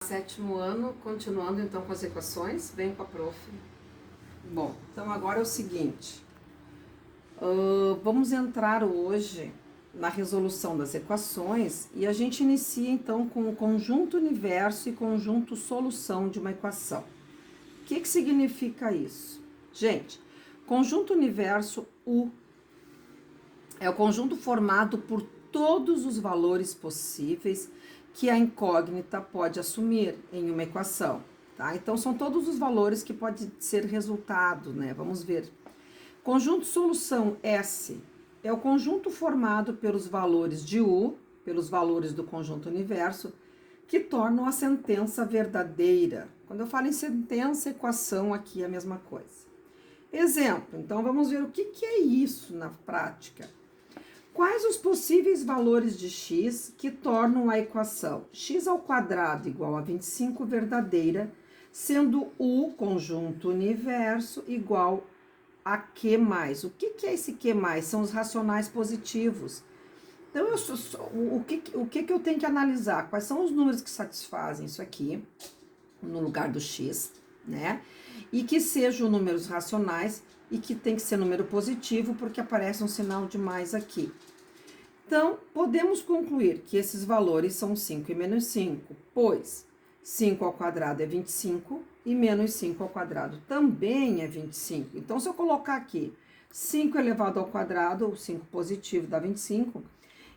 Sétimo ano, continuando então com as equações, vem com a prof. Bom, então agora é o seguinte, vamos entrar hoje na resolução das equações e a gente inicia então com o conjunto universo e conjunto solução de uma equação. O que significa isso? Gente, conjunto universo U é o conjunto formado por todos os valores possíveis que a incógnita pode assumir em uma equação, tá? Então, são todos os valores que pode ser resultado, né? Vamos ver. Conjunto solução S é o conjunto formado pelos valores de U, pelos valores do conjunto universo, que tornam a sentença verdadeira. Quando eu falo em sentença, equação, aqui é a mesma coisa. Exemplo, então vamos ver o que é isso na prática. Quais os possíveis valores de x que tornam a equação x² igual a 25 verdadeira, sendo U, conjunto universo, igual a Q+. O que é esse Q+? São os racionais positivos. Então, o que eu tenho que analisar? Quais são os números que satisfazem isso aqui, no lugar do x, né? E que sejam números racionais e que tem que ser número positivo, porque aparece um sinal de mais aqui. Então, podemos concluir que esses valores são 5 e menos 5, pois 5² é 25 e menos 5² também é 25. Então, se eu colocar aqui 5 elevado ao quadrado, ou 5 positivo, dá 25.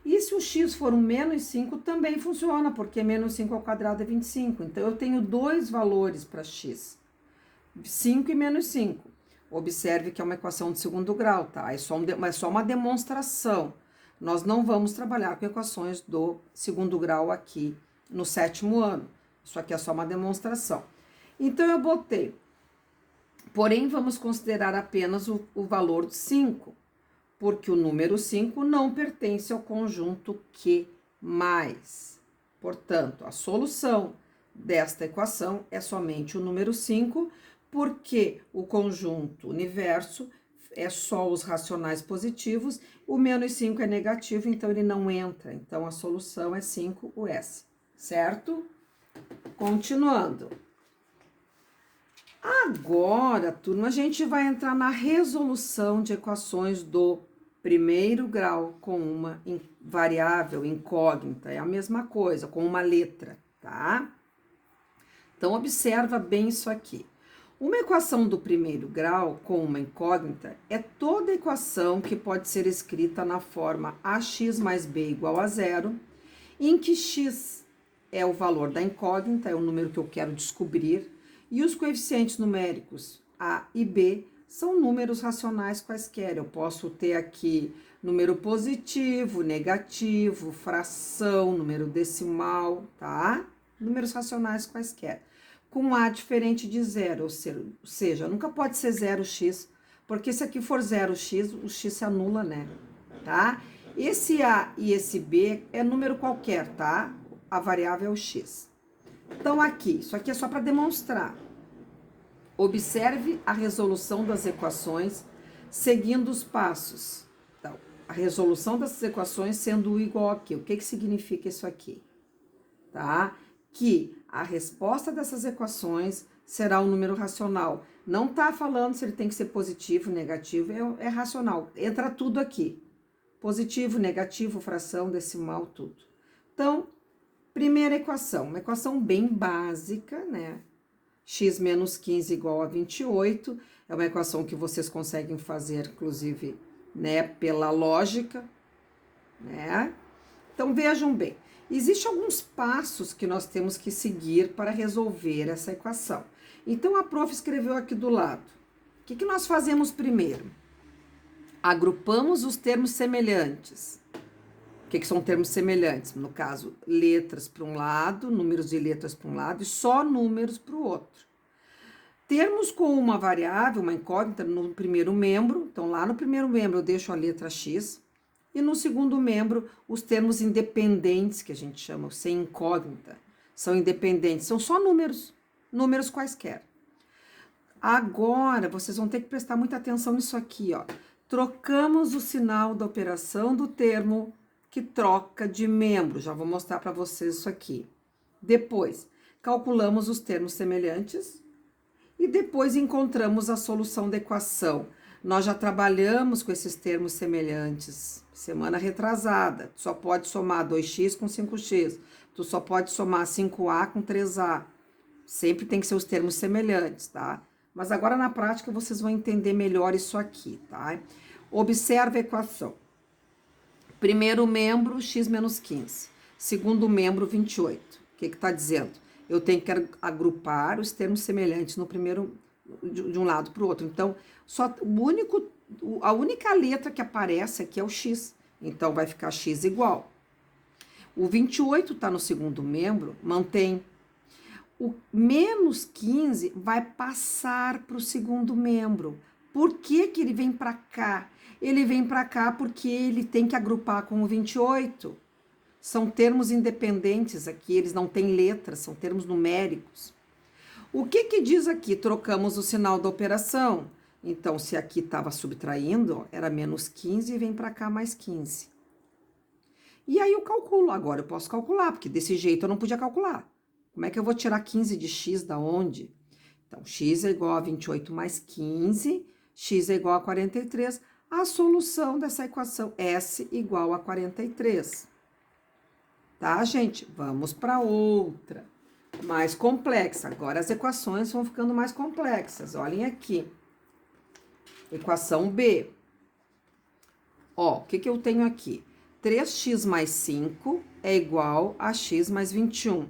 E se o x for um menos 5, também funciona, porque menos 5² é 25. Então, eu tenho dois valores para x, 5 e menos 5. Observe que é uma equação de segundo grau, tá? É só uma demonstração. Nós não vamos trabalhar com equações do segundo grau aqui no sétimo ano. Isso aqui é só uma demonstração. Então, eu botei. Porém, vamos considerar apenas o valor 5, porque o número 5 não pertence ao conjunto Q+. Portanto, a solução desta equação é somente o número 5, porque o conjunto universo é só os racionais positivos, o menos 5 é negativo, então ele não entra. Então, a solução é 5, o S, certo? Continuando. Agora, turma, a gente vai entrar na resolução de equações do primeiro grau com uma variável incógnita. É a mesma coisa, com uma letra, tá? Então, observa bem isso aqui. Uma equação do primeiro grau com uma incógnita é toda equação que pode ser escrita na forma ax mais b igual a 0, em que x é o valor da incógnita, é o número que eu quero descobrir, e os coeficientes numéricos a e b são números racionais quaisquer. Eu posso ter aqui número positivo, negativo, fração, número decimal, tá? Números racionais quaisquer. Com A diferente de zero, ou seja, nunca pode ser 0x, porque se aqui for 0x, o x se anula, né? Tá? Esse A e esse B é número qualquer, tá? A variável é o x. Então, aqui, isso aqui é só para demonstrar. Observe a resolução das equações seguindo os passos. Então, a resolução dessas equações sendo U igual a Q. O que significa isso aqui? Tá? Que a resposta dessas equações será um número racional. Não tá falando se ele tem que ser positivo, negativo, é racional. Entra tudo aqui. Positivo, negativo, fração, decimal, tudo. Então, primeira equação, uma equação bem básica, né? X menos 15 igual a 28. É uma equação que vocês conseguem fazer, inclusive, né, pela lógica, né? Então, vejam bem. Existem alguns passos que nós temos que seguir para resolver essa equação. Então, a prof escreveu aqui do lado. O que nós fazemos primeiro? Agrupamos os termos semelhantes. O que são termos semelhantes? No caso, letras para um lado, números de letras para um lado e só números para o outro. Termos com uma variável, uma incógnita, no primeiro membro. Então, lá no primeiro membro eu deixo a letra X. E no segundo membro, os termos independentes, que a gente chama, sem incógnita, são independentes, são só números, números quaisquer. Agora, vocês vão ter que prestar muita atenção nisso aqui, ó. Trocamos o sinal da operação do termo que troca de membro. Já vou mostrar para vocês isso aqui. Depois, calculamos os termos semelhantes e depois encontramos a solução da equação. Nós já trabalhamos com esses termos semelhantes semana retrasada. Tu só pode somar 2x com 5x. Tu só pode somar 5a com 3a. Sempre tem que ser os termos semelhantes, tá? Mas agora na prática vocês vão entender melhor isso aqui, tá? Observe a equação. Primeiro membro, x menos 15. Segundo membro, 28. O que está dizendo? Eu tenho que agrupar os termos semelhantes no primeiro, de um lado para o outro. Então, a única letra que aparece aqui é o x. Então, vai ficar x igual. O 28 está no segundo membro, mantém. O menos 15 vai passar para o segundo membro. Por que que ele vem para cá? Ele vem para cá porque ele tem que agrupar com o 28. São termos independentes aqui, eles não têm letras, são termos numéricos. O que que diz aqui? Trocamos o sinal da operação. Então, se aqui estava subtraindo, ó, era menos 15 e vem para cá mais 15. E aí eu calculo. Agora eu posso calcular, porque desse jeito eu não podia calcular. Como é que eu vou tirar 15 de x da onde? Então, x é igual a 28 mais 15, x é igual a 43. A solução dessa equação, S igual a 43. Tá, gente? Vamos para outra, mais complexa. Agora as equações vão ficando mais complexas. Olhem aqui. Equação B. Ó, o que que eu tenho aqui? 3x mais 5 é igual a x mais 21.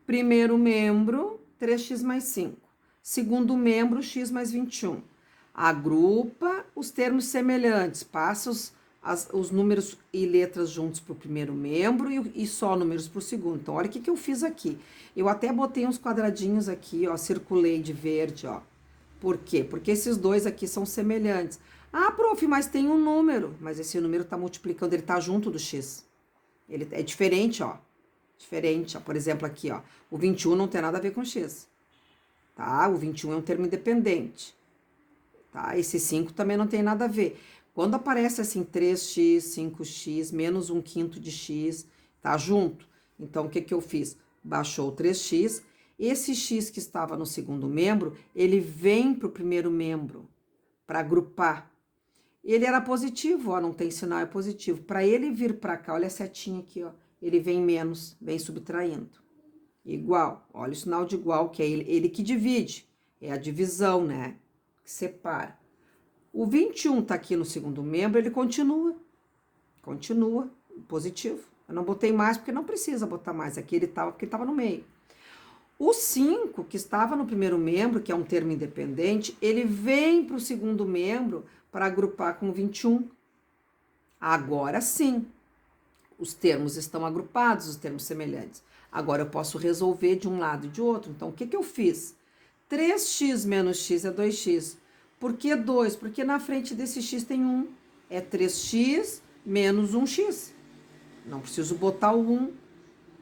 Primeiro membro, 3x mais 5. Segundo membro, x mais 21. Agrupa os termos semelhantes, passa os números e letras juntos para o primeiro membro e só números para o segundo. Então, olha o que que eu fiz aqui. Eu até botei uns quadradinhos aqui, ó, circulei de verde, ó. Por quê? Porque esses dois aqui são semelhantes. Ah, prof, mas tem um número. Mas esse número está multiplicando, ele está junto do x. Ele é diferente, ó. Diferente, ó. Por exemplo, aqui, ó. O 21 não tem nada a ver com x. Tá? O 21 é um termo independente. Tá? Esse 5 também não tem nada a ver. Quando aparece assim 3x, 5x, menos 1/5 de x, tá junto? Então, o que que eu fiz? Baixou o 3x. Esse x que estava no segundo membro, ele vem para o primeiro membro, para agrupar. Ele era positivo, ó, não tem sinal, é positivo. Para ele vir para cá, olha a setinha aqui, ó, ele vem menos, vem subtraindo. Igual, olha o sinal de igual, que é ele que divide, é a divisão, né, que separa. O 21 tá aqui no segundo membro, ele continua positivo. Eu não botei mais, porque não precisa botar mais, aqui ele tava, porque ele tava no meio. O 5, que estava no primeiro membro, que é um termo independente, ele vem para o segundo membro para agrupar com o 21. Agora sim, os termos estão agrupados, os termos semelhantes. Agora eu posso resolver de um lado e de outro. Então, o que que eu fiz? 3x menos x é 2x. Por que 2? Porque na frente desse x tem 1. É 3x menos 1x. Não preciso botar o 1.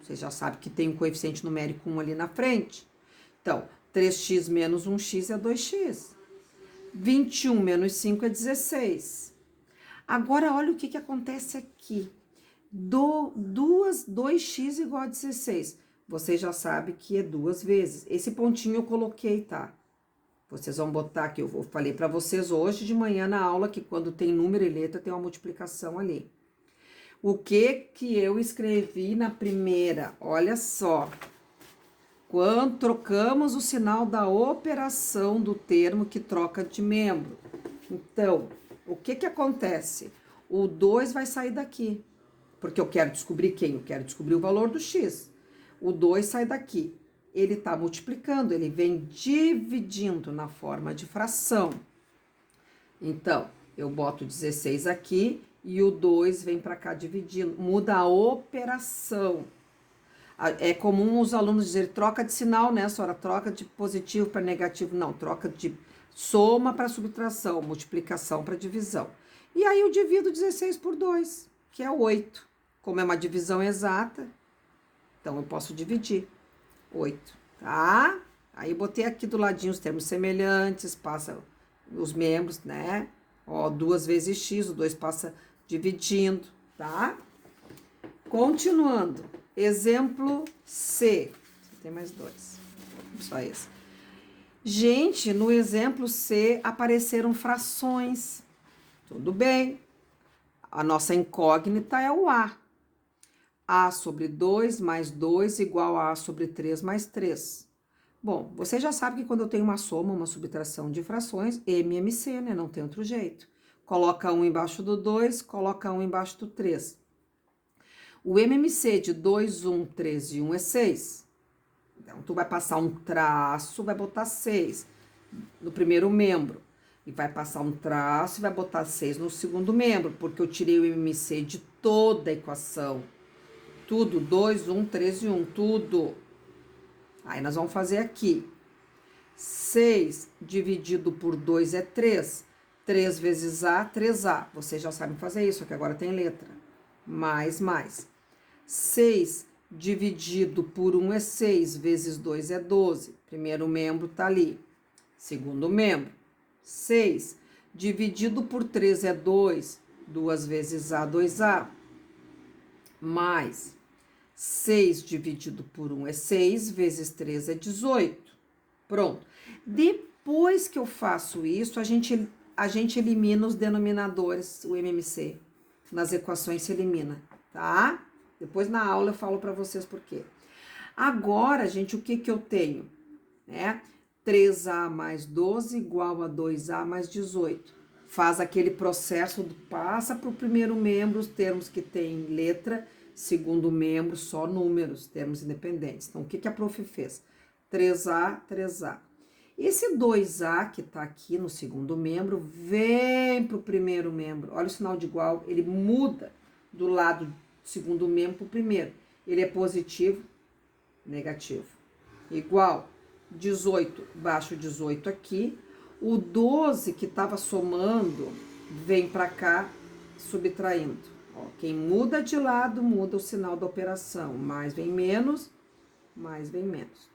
Você já sabe que tem um coeficiente numérico 1 ali na frente. Então, 3x menos 1x é 2x. 21 menos 5 é 16. Agora, olha o que que acontece aqui. 2x igual a 16. Você já sabe que é 2 vezes. Esse pontinho eu coloquei, tá? Vocês vão botar aqui. Eu falei para vocês hoje de manhã na aula que quando tem número e letra tem uma multiplicação ali. O que que eu escrevi na primeira? Olha só. Quando trocamos o sinal da operação do termo que troca de membro. Então, o que que acontece? O 2 vai sair daqui. Porque eu quero descobrir quem? Eu quero descobrir o valor do x. O 2 sai daqui. Ele está multiplicando, ele vem dividindo na forma de fração. Então, eu boto 16 aqui e o 2 vem para cá dividindo. Muda a operação. É comum os alunos dizerem troca de sinal, né, senhora? Troca de positivo para negativo. Não, troca de soma para subtração, multiplicação para divisão. E aí eu divido 16 por 2, que é 8. Como é uma divisão exata, então eu posso dividir 8, tá? Aí eu botei aqui do ladinho os termos semelhantes, passa os membros, né? Ó, 2 vezes x, o 2 passa dividindo, tá? Continuando. Exemplo C. tem mais 2. Só esse. Gente, no exemplo C apareceram frações. Tudo bem. A nossa incógnita é o A. A sobre 2 mais 2 igual a A sobre 3 mais 3. Bom, você já sabe que quando eu tenho uma soma, uma subtração de frações, MMC, né? Não tem outro jeito. Coloca 1 embaixo do 2, coloca 1 embaixo do 3. O MMC de 2, 1, 3 e 1 é 6. Então, tu vai passar um traço, vai botar 6 no primeiro membro. E vai passar um traço e vai botar 6 no segundo membro, porque eu tirei o MMC de toda a equação. Tudo, 2, 1, 3 e 1, tudo. Aí nós vamos fazer aqui. 6 dividido por 2 é 3. 3 vezes A, 3A. Vocês já sabem fazer isso, que agora tem letra. Mais. 6 dividido por 1 é 6, vezes 2 é 12. Primeiro membro tá ali. Segundo membro, 6 dividido por 3 é 2. 2 vezes A, 2A. Mais 6 dividido por 1 é 6, vezes 3 é 18. Pronto. Depois que eu faço isso, a gente elimina os denominadores, o MMC. Nas equações se elimina, tá? Depois na aula eu falo para vocês por quê. Agora, gente, o que eu tenho? 3A mais 12 igual a 2A mais 18. Faz aquele processo, passa para o primeiro membro os termos que tem letra, segundo membro só números, termos independentes. Então, o que a prof fez? 3A, 3A. Esse 2A que está aqui no segundo membro vem para o primeiro membro. Olha o sinal de igual, ele muda do lado do segundo membro para o primeiro. Ele é positivo, negativo. Igual 18, baixo 18 aqui. O 12 que estava somando vem para cá, subtraindo. Ó, quem muda de lado, muda o sinal da operação. Mais vem menos, mais vem menos.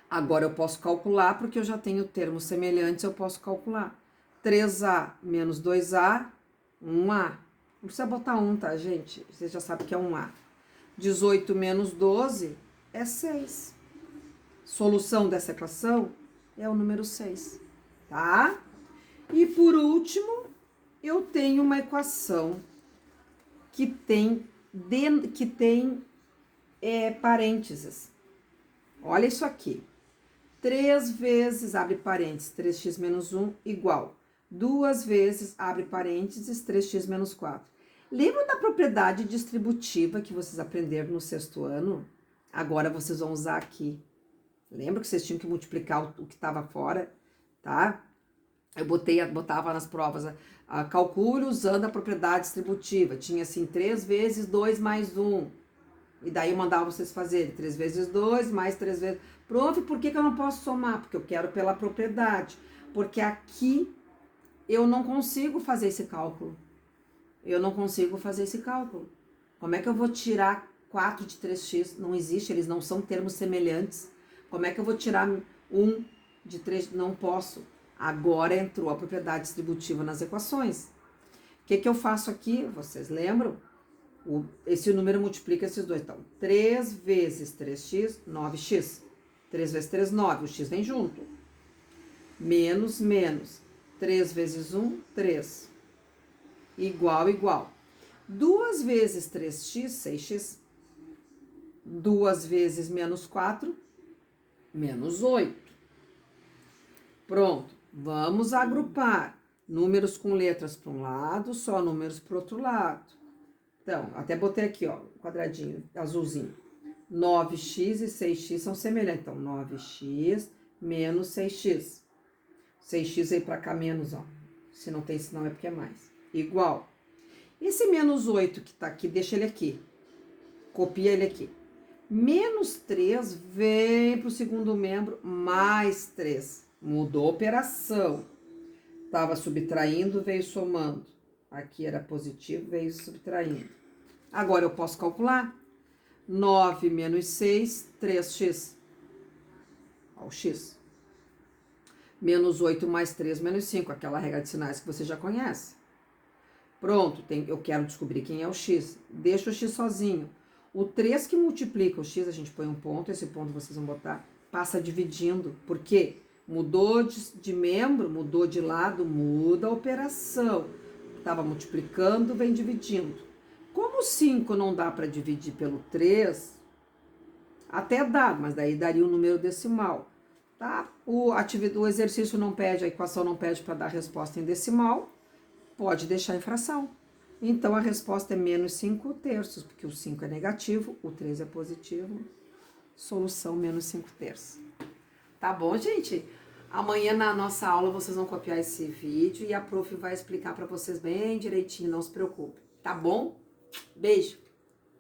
Agora eu posso calcular, porque eu já tenho termos semelhantes, eu posso calcular. 3A menos 2A, 1A. Não precisa botar 1, tá, gente? Vocês já sabem que é 1A. 18 menos 12 é 6. Solução dessa equação é o número 6, tá? E por último, eu tenho uma equação que tem parênteses. Olha isso aqui. 3 vezes, abre parênteses, 3x menos 1 igual. 2 vezes, abre parênteses, 3x menos 4. Lembra da propriedade distributiva que vocês aprenderam no 6º ano? Agora vocês vão usar aqui. Lembra que vocês tinham que multiplicar o que estava fora, tá? Eu botava nas provas, calcule usando a propriedade distributiva. Tinha assim, 3 vezes 2 mais 1. E daí eu mandava vocês fazerem 3 vezes 2 mais 3 vezes... Prof, por que eu não posso somar? Porque eu quero pela propriedade. Porque aqui eu não consigo fazer esse cálculo. Como é que eu vou tirar 4 de 3x? Não existe, eles não são termos semelhantes. Como é que eu vou tirar 1 de 3? Não posso. Agora entrou a propriedade distributiva nas equações. O que eu faço aqui? Vocês lembram? Esse número multiplica esses dois. Então, 3 vezes 3x, 9x. 3 vezes 3, 9. O x vem junto. Menos. 3 vezes 1, 3. Igual. 2 vezes 3x, 6x. 2 vezes menos 4, menos 8. Pronto. Vamos agrupar. Números com letras para um lado, só números para o outro lado. Então, até botei aqui, ó, quadradinho, azulzinho. 9x e 6x são semelhantes. Então, 9x menos 6x. 6x aí pra cá menos, ó. Se não tem sinal é porque é mais. Igual. Esse menos 8 que tá aqui, deixa ele aqui. Copia ele aqui. Menos 3 vem pro segundo membro, mais 3. Mudou a operação. Tava subtraindo, veio somando. Aqui era positivo, veio subtraindo. Agora eu posso calcular. 9 menos 6, 3x. Ó, o x. Menos 8 mais 3 menos 5, aquela regra de sinais que você já conhece. Pronto, eu quero descobrir quem é o x. Deixa o x sozinho. O 3 que multiplica o x, a gente põe um ponto, esse ponto vocês vão botar, passa dividindo. Por quê? Mudou de membro, mudou de lado, muda a operação. Estava multiplicando, vem dividindo. Como o 5 não dá para dividir pelo 3, até dá, mas daí daria um número decimal. Tá? O exercício não pede, a equação não pede para dar resposta em decimal, pode deixar em fração. Então, a resposta é menos 5 terços, porque o 5 é negativo, o 3 é positivo. Solução, menos 5 terços. Tá bom, gente? Amanhã na nossa aula vocês vão copiar esse vídeo e a prof vai explicar para vocês bem direitinho, não se preocupe. Tá bom? Beijo!